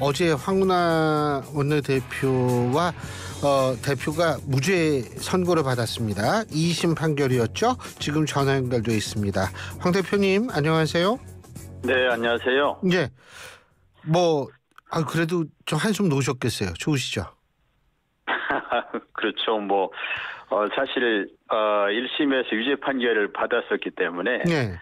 어제 황운하 원내대표와 대표가 무죄 선고를 받았습니다. 2심 판결이었죠. 지금 전화 연결돼 있습니다. 황 대표님 안녕하세요. 네, 안녕하세요. 예. 그래도 좀 한숨 놓으셨겠어요. 좋으시죠? 그렇죠. 사실 1심에서 유죄 판결을 받았었기 때문에 네.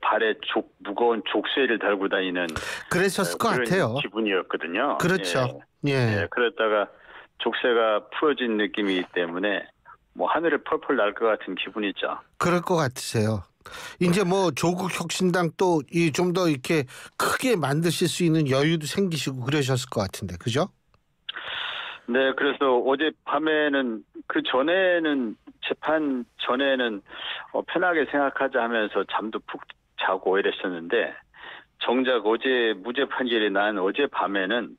발에 무거운 족쇄를 달고 다니는 그랬었을 것 그런 같아요. 기분이었거든요. 그렇죠. 예. 그러다가 족쇄가 풀어진 느낌이기 때문에 하늘을 펄펄 날 것 같은 기분이죠. 그럴 것 같으세요. 이제 조국 혁신당 또 좀 더 이렇게 크게 만드실 수 있는 여유도 생기시고 그러셨을 것 같은데, 그죠? 네, 그래서 어제 밤에는 재판 전에는 편하게 생각하자 하면서 잠도 푹 자고 이랬었는데 정작 어제 무죄 판결이 난 어제 밤에는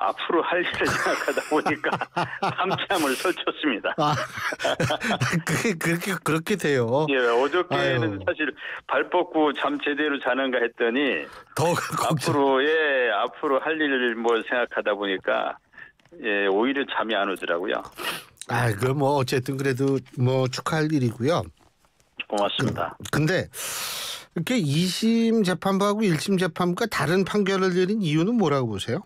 앞으로 할 일을 생각하다 보니까 밤잠을 설쳤습니다. 그렇게 돼요. 예, 어저께는 사실 발 뻗고 잠 제대로 자는가 했더니 더 앞으로 할 일을 생각하다 보니까 오히려 잠이 안 오더라고요. 그럼 어쨌든 그래도 축하할 일이고요. 고맙습니다. 근데 이렇게 2심 재판부하고 1심 재판부가 다른 판결을 내린 이유는 뭐라고 보세요?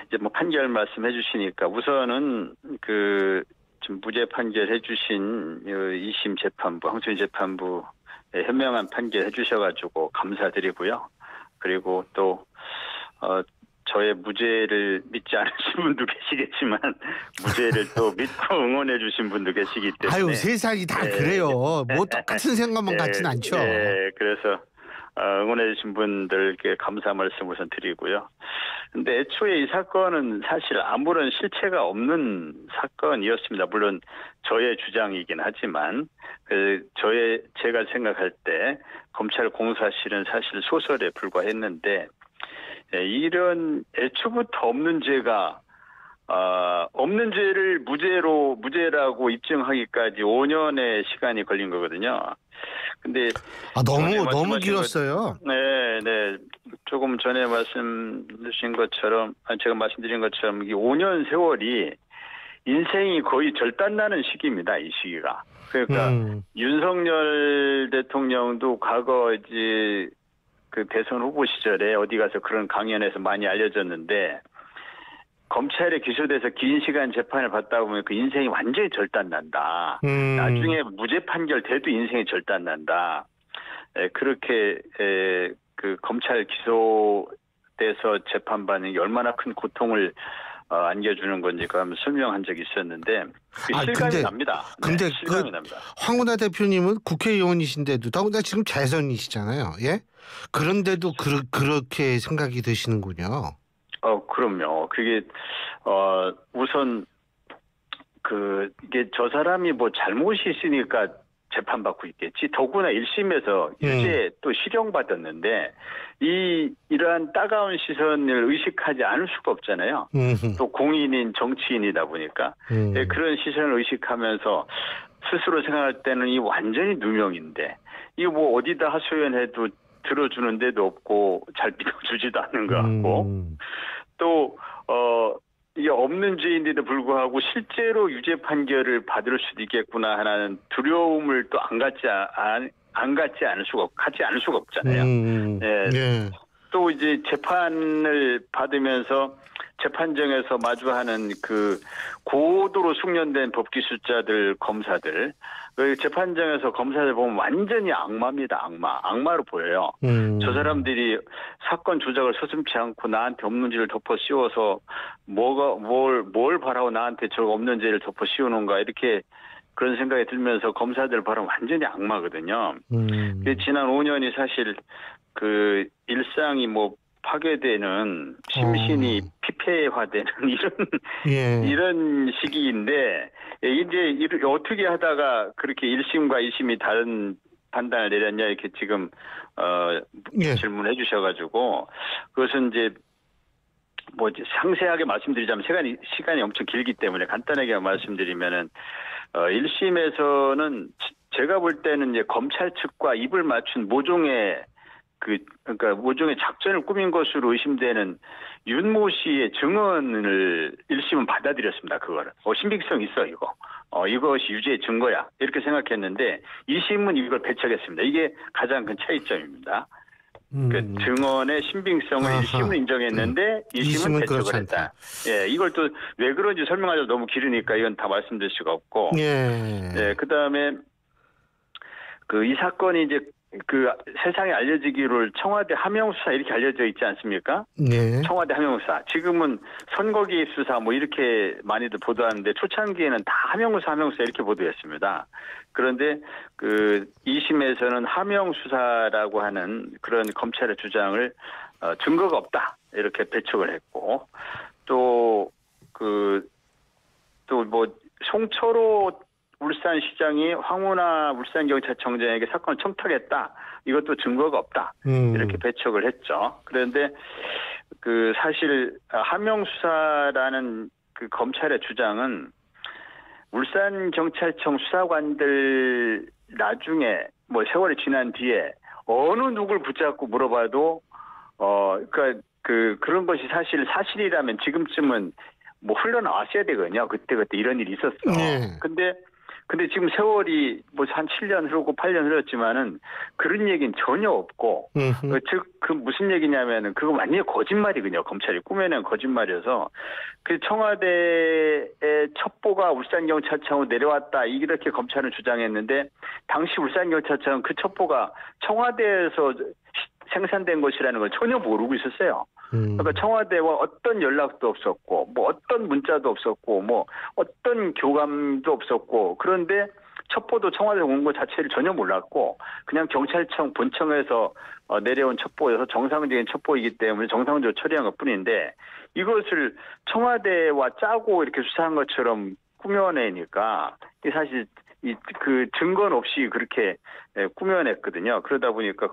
이제 판결 말씀해 주시니까 우선은 좀 무죄 판결 해주신 2심 재판부, 황순희 재판부 현명한 판결 해주셔가지고 감사드리고요. 그리고 또 저의 무죄를 믿지 않으신 분도 계시겠지만 무죄를 또 믿고 응원해 주신 분도 계시기 때문에 세상이 다 그래요. 똑같은 생각만 같진 않죠. 그래서 응원해 주신 분들께 감사 말씀 우선 드리고요. 근데 애초에 이 사건은 사실 아무런 실체가 없는 사건이었습니다. 물론 저의 주장이긴 하지만 제가 생각할 때 검찰 공사실은 사실 소설에 불과했는데 이런 애초부터 없는 죄가 없는 죄를 무죄라고 입증하기까지 5년의 시간이 걸린 거거든요. 근데 너무 길었어요. 네. 조금 전에 제가 말씀드린 것처럼 이 5년 세월이 인생이 거의 절단나는 시기입니다. 이 시기가. 그러니까 윤석열 대통령도 과거 이제 대선 후보 시절에 어디 가서 그런 강연에서 많이 알려졌는데 검찰에 기소돼서 긴 시간 재판을 받다 보면 그 인생이 완전히 절단난다. 나중에 무죄 판결 돼도 인생이 절단난다. 그렇게 검찰 기소돼서 재판받는 게 얼마나 큰 고통을 안겨주는 건지 한번 설명한 적이 있었는데 실감이 납니다. 근데 실감이 납니다. 황운하 대표님은 국회의원이신데도 더군다나 지금 재선이시잖아요. 예? 그런데도 그렇게 생각이 드시는군요. 그럼요. 그게 우선 이게 저 사람이 잘못이 있으니까 재판받고 있겠지. 더구나 1심에서 유죄 또 실형받았는데 이러한 따가운 시선을 의식하지 않을 수가 없잖아요. 또 공인인 정치인이다 보니까 그런 시선을 의식하면서 스스로 생각할 때는 이 완전히 누명인데 이거 어디다 하소연해도 들어주는 데도 없고 잘 믿어주지도 않는 것 같고 또 이게 없는 죄인데도 불구하고 실제로 유죄 판결을 받을 수도 있겠구나 하는 두려움을 또 갖지 않을 수가 없잖아요. 또 이제 재판을 받으면서 재판정에서 마주하는 고도로 숙련된 법기술자들, 검사들, 재판정에서 검사들 보면 완전히 악마입니다. 악마로 보여요. 저 사람들이 사건 조작을 서슴지 않고 나한테 없는 죄를 덮어 씌워서 뭘 바라고 나한테 저 없는 죄를 덮어 씌우는가 이렇게 그런 생각이 들면서 검사들 바로 완전히 악마거든요. 지난 5년이 사실 일상이 파괴되는 심신이 피폐화되는 이런 시기인데 이제 어떻게 하다가 그렇게 1심과 2심이 다른 판단을 내렸냐 이렇게 지금 질문해 주셔가지고 그것은 이제 상세하게 말씀드리자면 시간이 엄청 길기 때문에 간단하게 말씀드리면은 1심에서는 제가 볼 때는 이제 검찰 측과 입을 맞춘 모종의 그러니까 모종의 작전을 꾸민 것으로 의심되는 윤모 씨의 증언을 1심은 받아들였습니다. 그거를. 신빙성 있어 이거. 이것이 유죄의 증거야. 이렇게 생각했는데 2심은 이걸 배척했습니다. 이게 가장 큰 차이점입니다. 그 증언의 신빙성을 1심은 인정했는데 2심은 배척을 했다. 예, 이걸 또 왜 그런지 설명하자면 너무 길으니까 이건 다 말씀드릴 수가 없고. 예, 그다음에 이 사건이 이제 세상에 알려지기를 청와대 하명수사 이렇게 알려져 있지 않습니까? 네. 청와대 하명수사. 지금은 선거 개입 수사 뭐 이렇게 많이들 보도하는데 초창기에는 다 하명수사 이렇게 보도했습니다. 그런데 2심에서는 하명수사라고 하는 그런 검찰의 주장을 증거가 없다 이렇게 배척을 했고 또 송철호 울산시장이 황운하 울산경찰청장에게 사건을 청탁했다. 이것도 증거가 없다. 이렇게 배척을 했죠. 그런데 사실 하명수사라는 검찰의 주장은 울산경찰청 수사관들 나중에 뭐 세월이 지난 뒤에 어느 누굴 붙잡고 물어봐도 그러니까 그런 것이 사실이라면 지금쯤은 뭐 흘러나왔어야 되거든요. 그때 이런 일이 있었어. 근데 지금 세월이 뭐 한 7년 흐르고 8년 흐렀지만은 그런 얘기는 전혀 없고, 즉, 무슨 얘기냐면은 그거 완전히 거짓말이거든요. 검찰이 꾸며낸 거짓말이어서 청와대의 첩보가 울산경찰청으로 내려왔다. 이렇게 검찰은 주장했는데 당시 울산경찰청은 그 첩보가 청와대에서 생산된 것이라는 걸 전혀 모르고 있었어요. 그러니까 청와대와 어떤 연락도 없었고, 뭐 어떤 문자도 없었고, 뭐 어떤 교감도 없었고, 그런데 첩보도 청와대 온 것 자체를 전혀 몰랐고, 그냥 경찰청 본청에서 내려온 첩보여서 정상적인 첩보이기 때문에 정상적으로 처리한 것 뿐인데, 이것을 청와대와 짜고 이렇게 수사한 것처럼 꾸며내니까, 사실 증거는 없이 그렇게 꾸며냈거든요. 그러다 보니까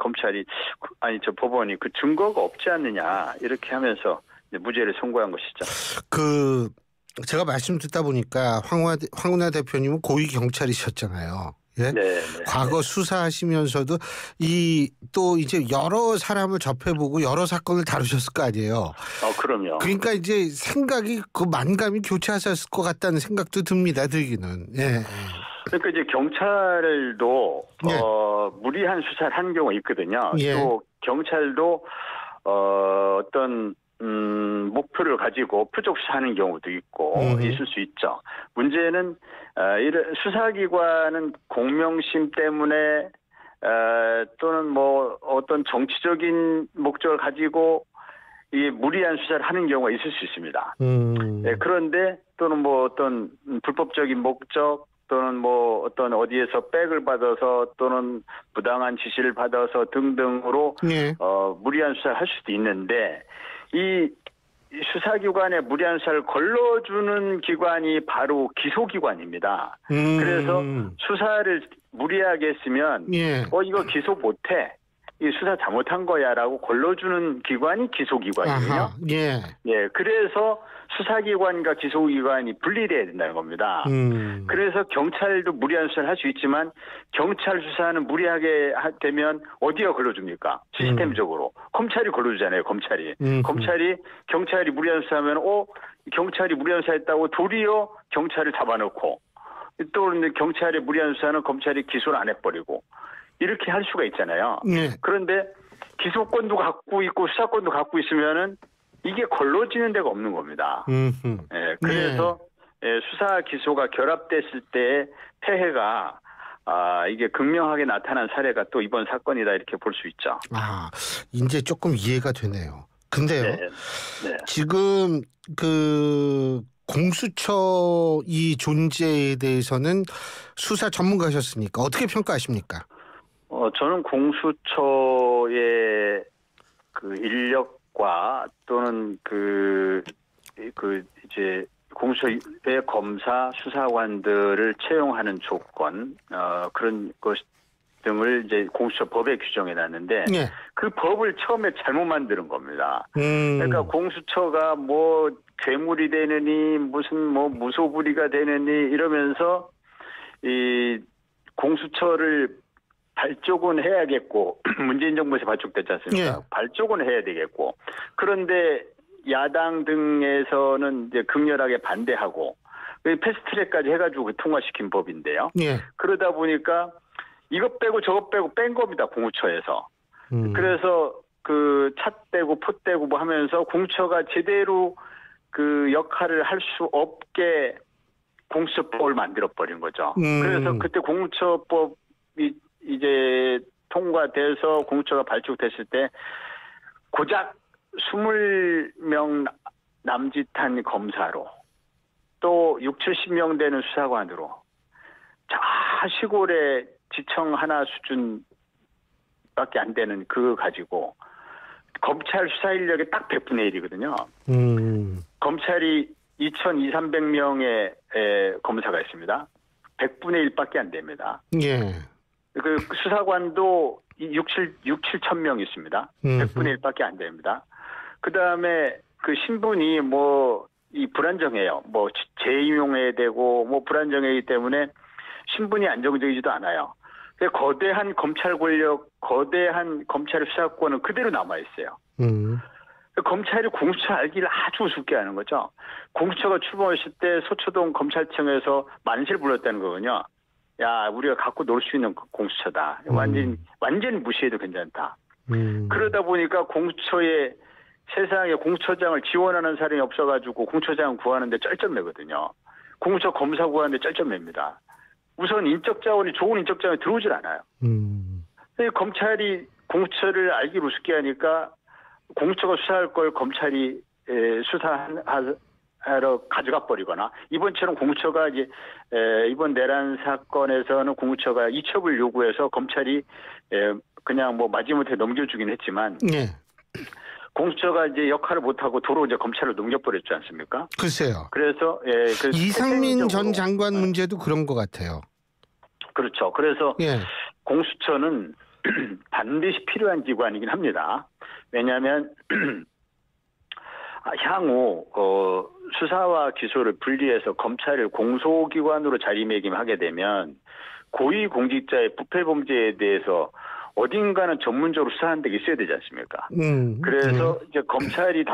법원이 증거가 없지 않느냐 이렇게 하면서 무죄를 선고한 것이죠. 제가 말씀 듣다 보니까 황운하 대표님은 고위 경찰이셨잖아요. 예? 네. 과거 수사하시면서도 또 이제 여러 사람을 접해보고 여러 사건을 다루셨을 거 아니에요. 그럼요. 그러니까 이제 생각이 만감이 교차하셨을 것 같다는 생각도 들기는. 예. 그러니까 이제 경찰도 무리한 수사를 한 경우가 있거든요. 또 경찰도 어떤 목표를 가지고 표적 수사하는 경우도 있고 있을 수 있죠. 문제는 이런 수사기관은 공명심 때문에 또는 뭐 어떤 정치적인 목적을 가지고 이 무리한 수사를 하는 경우가 있을 수 있습니다. 그런데 또는 뭐 어떤 불법적인 목적 또는 뭐 어떤 어디에서 백을 받아서 또는 부당한 지시를 받아서 등등으로 무리한 수사를 할 수도 있는데 이 수사기관의 무리한 수사를 걸러주는 기관이 바로 기소기관입니다. 그래서 수사를 무리하게 했으면 이거 기소 못해. 이 수사 잘못한 거야라고 걸러주는 기관이 기소기관이거든요. 그래서 수사기관과 기소기관이 분리돼야 된다는 겁니다. 그래서 경찰도 무리한 수사를 할 수 있지만 경찰 수사는 무리하게 되면 어디가 걸러줍니까? 시스템적으로. 검찰이 걸러주잖아요. 경찰이 무리한 수사하면 경찰이 무리한 수사했다고 도리어 경찰을 잡아놓고 또 경찰의 무리한 수사는 검찰이 기소를 안 해버리고 이렇게 할 수가 있잖아요. 그런데 기소권도 갖고 있고 수사권도 갖고 있으면은 이게 걸러지는 데가 없는 겁니다. 그래서 수사 기소가 결합됐을 때 폐해가 이게 극명하게 나타난 사례가 또 이번 사건이다 이렇게 볼 수 있죠. 이제 조금 이해가 되네요. 근데요. 지금 공수처 이 존재에 대해서는 수사 전문가셨으니까 어떻게 평가하십니까? 저는 공수처의 인력과 또는 이제 공수처의 검사 수사관들을 채용하는 조건 그런 것 등을 이제 공수처 법에 규정해 놨는데 그 법을 처음에 잘못 만드는 겁니다. 그러니까 공수처가 뭐 괴물이 되느니 무슨 뭐 무소불위가 되느니 이러면서 이 공수처를 발족은 해야겠고 문재인 정부에서 발족됐지 않습니까? 발족은 해야 되겠고 그런데 야당 등에서는 이제 극렬하게 반대하고 패스트트랙까지 해가지고 통과시킨 법인데요. 그러다 보니까 이것 빼고 저것 빼고 뺀 겁니다. 공수처에서. 그래서 그 차 떼고 포 떼고 뭐 하면서 공수처가 제대로 그 역할을 할 수 없게 공수처법을 만들어 버린 거죠. 그래서 그때 공수처법이 이제 통과돼서 공수처가 발족됐을 때 고작 20명 남짓한 검사로 또 70명 되는 수사관으로 저 시골에 지청 하나 수준밖에 안 되는 그거 가지고 검찰 수사 인력의 딱 100분의 1이거든요. 검찰이 2,200~300명의 검사가 있습니다. 100분의 1밖에 안 됩니다. 그 수사관도 6~7천 명 있습니다. 100분의 1밖에 안 됩니다. 그 다음에 그 신분이 뭐 이 불안정해요. 뭐 재임용해야 되고 뭐 불안정하기 때문에 신분이 안정적이지도 않아요. 거대한 검찰 권력, 거대한 검찰의 수사권은 그대로 남아 있어요. 검찰이 공수처 알기를 아주 우습게 하는 거죠. 공수처가 출범했을 때 서초동 검찰청에서 만세를 불렀다는 거군요. 야, 우리가 갖고 놀 수 있는 공수처다. 완전히 무시해도 괜찮다. 그러다 보니까 공수처에 세상에 공수처장을 지원하는 사람이 없어가지고 공수처장 구하는데 쩔쩔매거든요. 공수처 검사 구하는데 쩔쩔맵니다. 우선 인적 자원이 좋은 인적 자원이 들어오질 않아요. 검찰이 공수처를 알기로 우습게 하니까 공수처가 수사할 걸 검찰이 수사하러 가져가 버리거나 이번처럼 공수처가 이제 이번 내란 사건에서는 공수처가 이첩을 요구해서 검찰이 그냥 뭐 마지못해 넘겨주긴 했지만 공수처가 이제 역할을 못하고 도로 이제 검찰을 넘겨버렸지 않습니까? 글쎄요. 그래서 이상민 전 장관 문제도 그런 것 같아요. 그렇죠. 그래서 공수처는 반드시 필요한 기관이긴 합니다. 왜냐하면 향후 수사와 기소를 분리해서 검찰을 공소기관으로 자리매김하게 되면 고위공직자의 부패범죄에 대해서 어딘가는 전문적으로 수사하는 데가 있어야 되지 않습니까? 그래서 이제 검찰이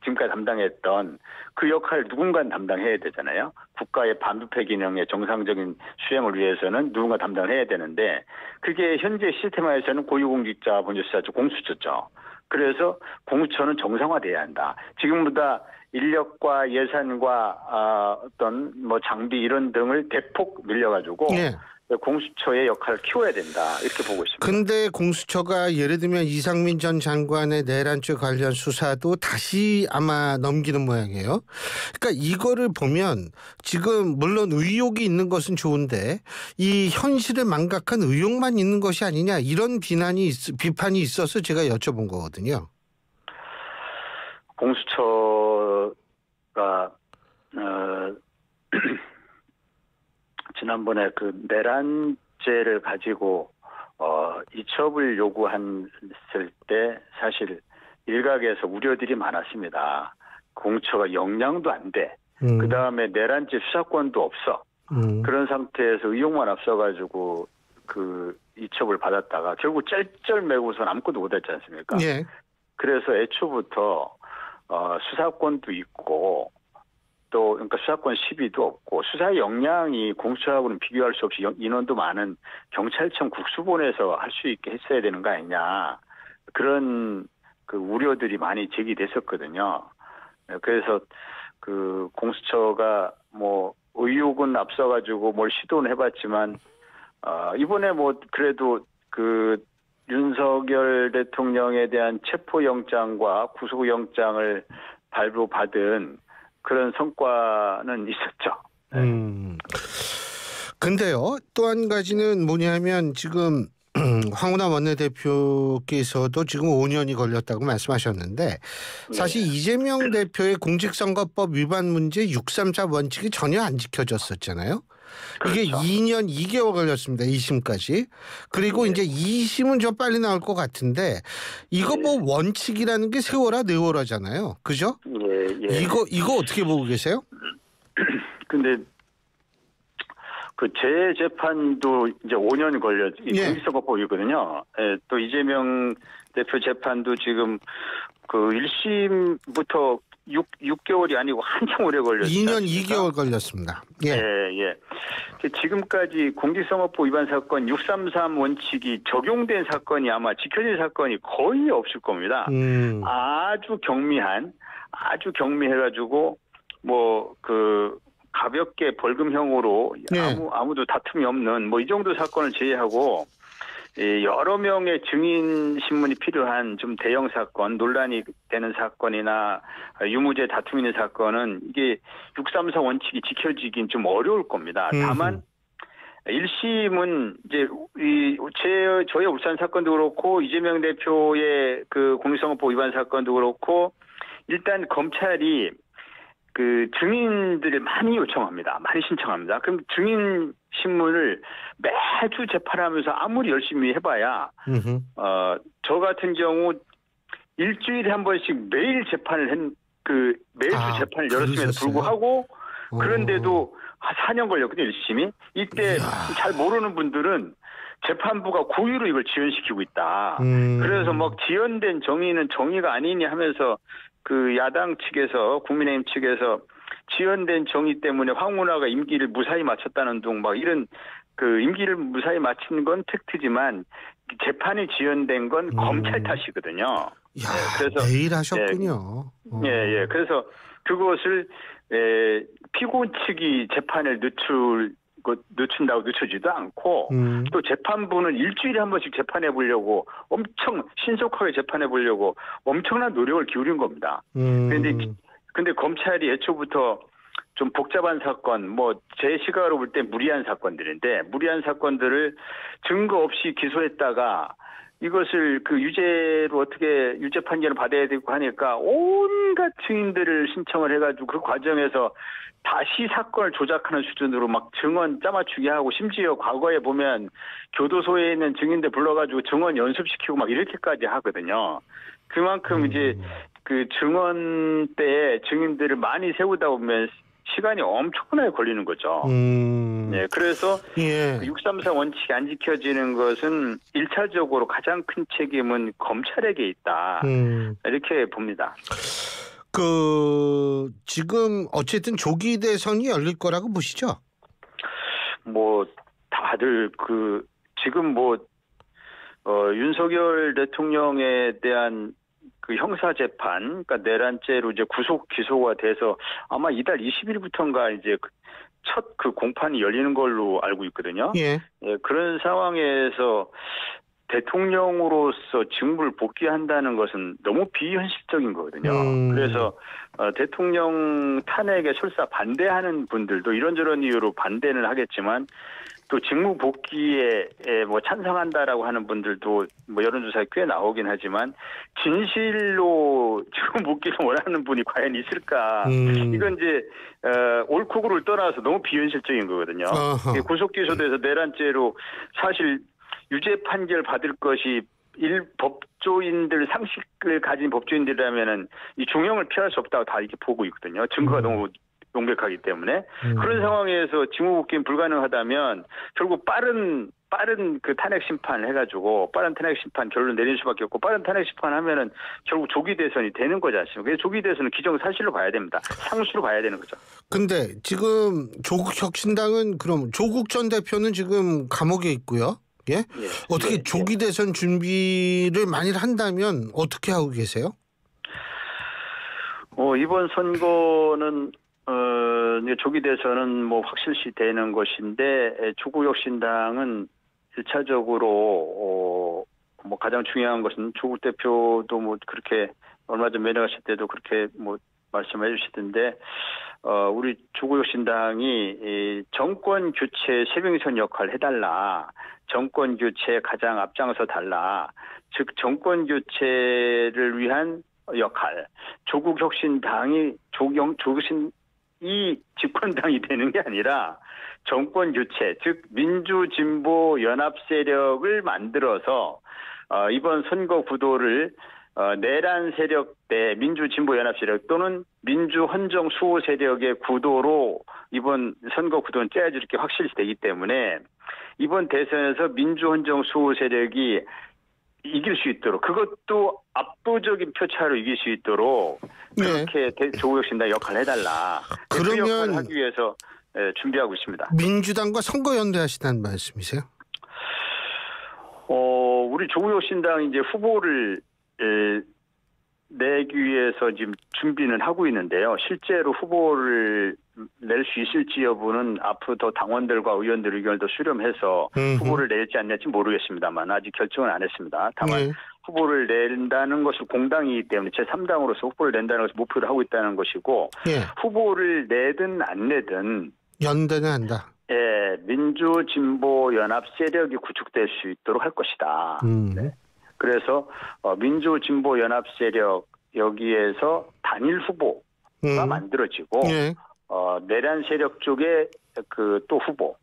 지금까지 담당했던 그 역할을 누군가 담당해야 되잖아요. 국가의 반부패 기능의 정상적인 수행을 위해서는 누군가 담당해야 되는데 그게 현재 시스템화에서는 고위공직자 범죄수사처 공수처죠. 그래서 공수처는 정상화돼야 한다. 지금보다 인력과 예산과 어떤 뭐 장비 이런 등을 대폭 늘려가지고 공수처의 역할을 키워야 된다 이렇게 보고 있습니다. 근데 공수처가 예를 들면 이상민 전 장관의 내란죄 관련 수사도 다시 아마 넘기는 모양이에요. 그러니까 이거를 보면 지금 물론 의혹이 있는 것은 좋은데 이 현실을 망각한 의혹만 있는 것이 아니냐 이런 비판이 있어서 제가 여쭤본 거거든요. 공수처가 지난번에 그 내란죄를 가지고 이첩을 요구했을 때 사실 일각에서 우려들이 많았습니다. 공수처가 역량도 안 돼. 그다음에 내란죄 수사권도 없어. 그런 상태에서 의혹만 앞서가지고 그 이첩을 받았다가 결국 쩔쩔매고선 아무것도 못했지 않습니까? 그래서 애초부터 수사권도 있고 또 그러니까 수사권 시비도 없고 수사 역량이 공수처하고는 비교할 수 없이 인원도 많은 경찰청 국수본에서 할 수 있게 했어야 되는 거 아니냐 그런 그 우려들이 많이 제기됐었거든요. 그래서 그 공수처가 뭐 의혹은 앞서가지고 뭘 시도는 해봤지만 이번에 뭐 그래도 그 윤석열 대통령에 대한 체포영장과 구속영장을 발부받은 그런 성과는 있었죠. 근데요, 또 한 가지는 뭐냐면 지금 황운하 원내대표께서도 지금 5년이 걸렸다고 말씀하셨는데 사실 이재명 대표의 공직선거법 위반 문제 634 원칙이 전혀 안 지켜졌었잖아요. 이게 2년 2개월 걸렸습니다. 2심까지. 그리고 이제 2심은 좀 빨리 나올 것 같은데 이거 뭐 원칙이라는 게 세워라 내워라잖아요. 그죠? 이거 어떻게 보고 계세요? 근데 그 재재판도 이제 5년 걸려 공직선거법이거든요. 예, 또 이재명 대표 재판도 지금 그 1심부터 6개월이 아니고 한참 오래 걸렸죠. 2년 2개월 걸렸습니다. 예. 예. 지금까지 공직선거법 위반 사건 633 원칙이 적용된 사건이 아마 지켜진 사건이 거의 없을 겁니다. 아주 경미해가지고 뭐 그 가볍게 벌금형으로 아무도 다툼이 없는 뭐 이 정도 사건을 제외하고 여러 명의 증인 신문이 필요한 좀 대형 사건, 논란이 되는 사건이나 유무죄 다툼 있는 사건은 이게 634 원칙이 지켜지긴 좀 어려울 겁니다. 다만 1심은 이제 저의 울산 사건도 그렇고 이재명 대표의 그 공직선거법 위반 사건도 그렇고 일단 검찰이 그 증인들을 많이 요청합니다. 많이 신청합니다. 그럼 증인 신문을 매주 재판하면서 아무리 열심히 해봐야 저 같은 경우 일주일에 한 번씩 매일 재판을 매주 재판을 열었음에도 불구하고 그런데도 한 4년 걸렸거든요. 1심이. 이때 잘 모르는 분들은 재판부가 고의로 이걸 지연시키고 있다. 그래서 막 지연된 정의는 정의가 아니니 하면서 그 야당 측에서 국민의힘 측에서 지연된 정의 때문에 황운하가 임기를 무사히 마쳤다는 등 막 이런 그 임기를 무사히 마친 건 팩트지만 재판이 지연된 건 검찰 탓이거든요. 그래서 매일 하셨군요. 예. 그래서 그것을 피고인 측이 재판을 늦춘다고 늦추지도 않고 또 재판부는 일주일에 한 번씩 재판해 보려고 엄청 신속하게 재판해 보려고 엄청난 노력을 기울인 겁니다. 근데 검찰이 애초부터 좀 복잡한 사건, 뭐 제 시각으로 볼 때 무리한 사건들인데 무리한 사건들을 증거 없이 기소했다가 이것을 그 유죄로 어떻게 유죄 판결을 받아야 되고 하니까 온갖 증인들을 신청을 해가지고 그 과정에서 다시 사건을 조작하는 수준으로 막 증언 짜맞추기 하고 심지어 과거에 보면 교도소에 있는 증인들 불러가지고 증언 연습시키고 막 이렇게까지 하거든요. 그만큼 이제 그 증언 때에 증인들을 많이 세우다 보면 시간이 엄청나게 걸리는 거죠. 네, 그래서 634 원칙이 안 지켜지는 것은 1차적으로 가장 큰 책임은 검찰에게 있다. 이렇게 봅니다. 지금 어쨌든 조기 대선이 열릴 거라고 보시죠? 뭐 다들 지금 윤석열 대통령에 대한 그 형사 재판, 그러니까 내란죄로 이제 구속 기소가 돼서 아마 이달 20일부터인가 이제 첫 그 공판이 열리는 걸로 알고 있거든요. 예, 그런 상황에서 대통령으로서 직무를 복귀한다는 것은 너무 비현실적인 거거든요. 그래서 대통령 탄핵에 설사 반대하는 분들도 이런저런 이유로 반대는 하겠지만 또 직무 복귀에 뭐 찬성한다라고 하는 분들도 뭐 여론조사에 꽤 나오긴 하지만 진실로 직무 복귀를 원하는 분이 과연 있을까? 이건 이제 옳고 그를 떠나서 너무 비현실적인 거거든요. 구속 기소돼서 내란죄로 사실 유죄 판결 받을 것이 법조인들 상식을 가진 법조인들이라면은 이 중형을 피할 수 없다고 다 이렇게 보고 있거든요. 증거가 너무 명백하기 때문에 그런 상황에서 직무 복귀는 불가능하다면 결국 빠른 그 탄핵 심판을 해가지고 빠른 탄핵 심판 결론 내릴 수밖에 없고 빠른 탄핵 심판하면은 결국 조기 대선이 되는 거지 않습니까? 그래서 조기 대선은 기정사실로 봐야 됩니다. 상수로 봐야 되는 거죠. 근데 지금 조국혁신당은 그럼 조국 전 대표는 지금 감옥에 있고요. 예? 어떻게 조기 대선 준비를 만일 한다면 어떻게 하고 계세요? 이번 선거는 조기 대선은 뭐 확실시 되는 것인데 조국혁신당은 1차적으로 뭐 가장 중요한 것은 조국 대표도 뭐 그렇게 얼마 전 면회하실 때도 그렇게 뭐 말씀해 주시던데 우리 조국혁신당이 정권 교체 세빙선 역할을 해달라. 정권 교체에 가장 앞장서 달라. 즉 정권 교체를 위한 역할. 조국혁신당이 이 집권당이 되는 게 아니라 정권 교체, 즉 민주진보 연합 세력을 만들어서 이번 선거 구도를 내란 세력 대 민주진보연합세력 또는 민주헌정 수호 세력의 구도로 이번 선거 구도는 짜여질 이렇게 확실시 되기 때문에 이번 대선에서 민주헌정 수호 세력이 이길 수 있도록 그것도 압도적인 표차로 이길 수 있도록 그렇게 조국혁 신당 역할을 해달라. 그러면 그 역할을 하기 위해서 준비하고 있습니다. 민주당과 선거연대하시다는 말씀이세요? 우리 조국혁 신당 이제 후보를 내기 위해서 지금 준비는 하고 있는데요. 실제로 후보를 낼 수 있을지 여부는 앞으로 더 당원들과 의원들 의견을 더 수렴해서 후보를 낼지 안 낼지 모르겠습니다만 아직 결정은 안 했습니다. 다만 후보를 낸다는 것은 공당이기 때문에 제3당으로서 후보를 낸다는 것을 목표로 하고 있다는 것이고 후보를 내든 안 내든 연대는 한다. 예, 민주진보연합 세력이 구축될 수 있도록 할 것이다. 네. 그래서 민주진보연합 세력 여기에서 단일 후보가 만들어지고 내란 세력 쪽에 그 또 후보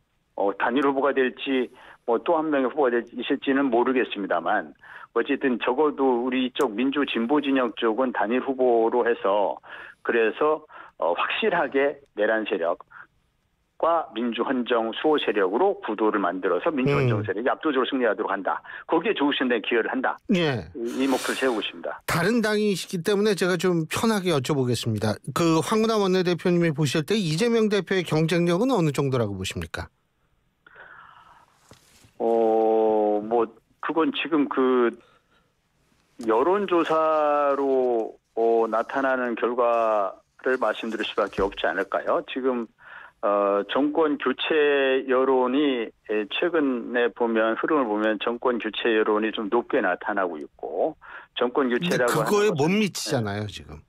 단일 후보가 될지 뭐 또 한 명의 후보가 있을지는 모르겠습니다만 어쨌든 적어도 우리 이쪽 민주진보 진영 쪽은 단일 후보로 해서 그래서 확실하게 내란 세력 과 민주헌정 수호 세력으로 구도를 만들어서 민주헌정 세력이 압도적으로 승리하도록 한다. 거기에 조국 신당이 기여를 한다. 이 목표를 세우고 있습니다. 다른 당이시기 때문에 제가 좀 편하게 여쭤보겠습니다. 그 황운하 원내대표님이 보실 때 이재명 대표의 경쟁력은 어느 정도라고 보십니까? 뭐 그건 지금 그 여론조사로 나타나는 결과를 말씀드릴 수밖에 없지 않을까요? 지금 정권 교체 여론이 최근에 보면 흐름을 보면 정권 교체 여론이 좀 높게 나타나고 있고 정권 교체라고 하는 그거에 못 미치잖아요 지금.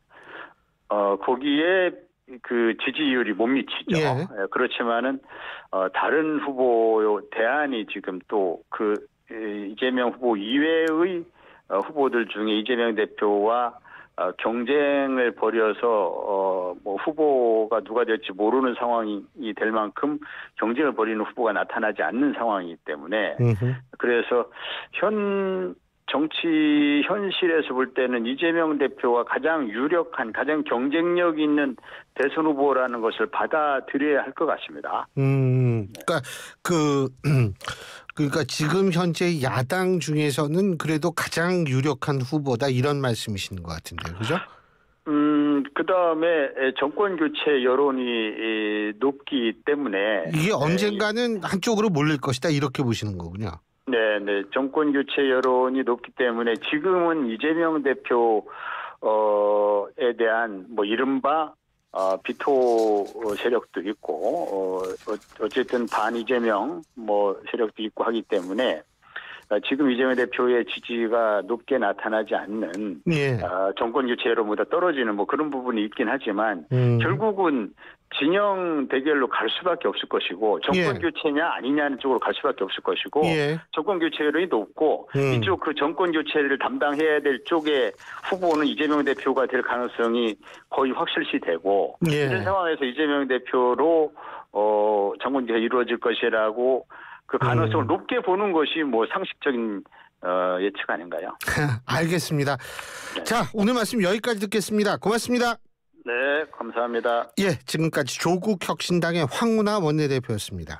거기에 그 지지율이 못 미치죠. 그렇지만은 다른 후보 대안이 지금 또 그 이재명 후보 이외의 후보들 중에 이재명 대표와 경쟁을 벌여서 뭐 후보가 누가 될지 모르는 상황이 될 만큼 경쟁을 벌이는 후보가 나타나지 않는 상황이기 때문에 그래서 정치 현실에서 볼 때는 이재명 대표가 가장 유력한 가장 경쟁력 있는 대선 후보라는 것을 받아들여야 할 것 같습니다. 그러니까 지금 현재 야당 중에서는 그래도 가장 유력한 후보다 이런 말씀이신 것 같은데요, 그죠? 그다음에 정권 교체 여론이 높기 때문에 이게 언젠가는 한쪽으로 몰릴 것이다 이렇게 보시는 거군요. 네. 정권 교체 여론이 높기 때문에 지금은 이재명 대표에 대한 뭐 이른바 비토 세력도 있고 어쨌든 반 이재명 뭐 세력도 있고 하기 때문에 지금 이재명 대표의 지지가 높게 나타나지 않는 정권 교체 여론보다 떨어지는 뭐 그런 부분이 있긴 하지만 결국은 진영 대결로 갈 수밖에 없을 것이고 정권 교체냐 아니냐는 쪽으로 갈 수밖에 없을 것이고 정권 교체 여론이 높고 이쪽 그 정권 교체를 담당해야 될 쪽의 후보는 이재명 대표가 될 가능성이 거의 확실시 되고 이런 상황에서 이재명 대표로 정권 교체가 이루어질 것이라고 그 가능성을 높게 보는 것이 뭐 상식적인 예측 아닌가요? 알겠습니다. 자, 오늘 말씀 여기까지 듣겠습니다. 고맙습니다. 네, 감사합니다. 지금까지 조국혁신당의 황운하 원내대표였습니다.